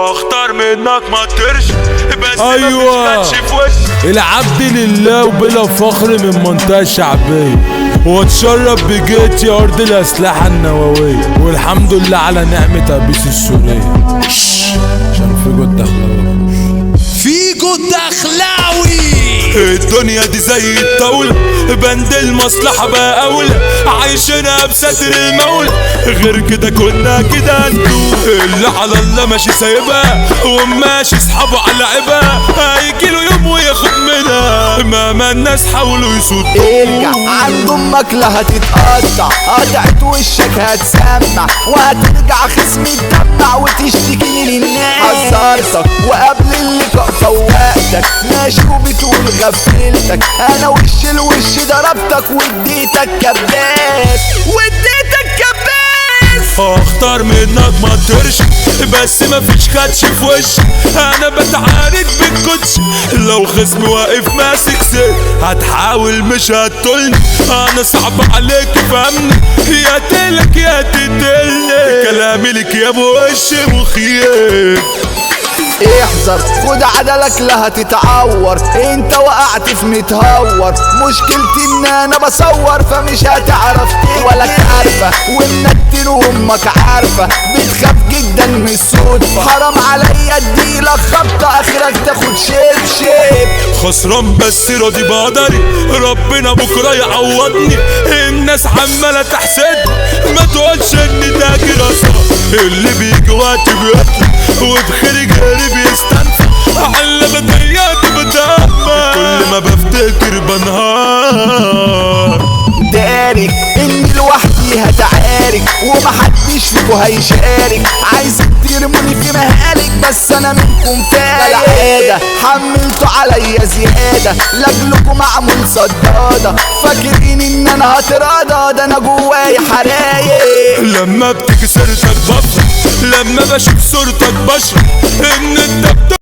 اختار منك ما تطيرش بس أيوة. مفيش كاتش في وش. العبد لله وبلا فخر من منطقة شعبية، واتشرف بجيتي أرض الأسلحة النووية، والحمد لله على نعمة أبيس السورية. عشان فيجو الدخلاوي، فيجو الدخلاوي. الدنيا دي زي الطاولة، بند المصلحة بقى أولى، عايشينها بستر المولى، غير كده كنا كده انتو اللي على الله ماشي سايبها، وماشي صحابه على عيبها، هيجيله يوم وياخد منها مهما الناس حاولوا يصدوا. ارجع عند امك لا هتتقطع، قطعت وشك هتسمع، وهترجع خصم تدمع وتشتكي للناس. حذرتك وقبل اللقاء فوقتك، ماشي وبتقول غفلتك، انا وش الوش ضربتك واديتك كباس اختار منك ما تطيرش بس مفيش كاتش في وش، انا بتعارك بالكوتش، لو خصم واقف ماسك سير هتحاول مش هتطولني، انا صعب عليك فهمني، يا تلك يا تدلني، كلامي لك يا ابو وش مخيف. احذر خد عدلك لا هتتعور، انت وقعت في متهور، مشكلتي ان انا بصور فمش هتعرف ولا عارفة، ومنتن وامك عارفة، بتخاف جدا من الصدفة، حرام عليا اديلك خبطة اخرك تاخد شيب. خسران بس راضي بقدري، ربنا بكرة يعوضني، الناس عمالة تحسد، ما تقولش ان ده جراسة، اللي بيجي وقت بيطلع وبخير جاري بيستنفع، على بداياتي بتأمل، كل ما بفتكر بنهار. دارك اني لوحدي هتعارك، ومحدش فيكو هيشارك، عايزك ترموني في مهالك، بس انا منكم فارق. العادة حملتوا عليا زيادة، لاجلكوا معمول صدادة، فاكرين ان انا هتراضى، ده انا جواي حرايق. لما بتيجي سيرتك بفرح، لما بشوف صورتك بشرح ان انت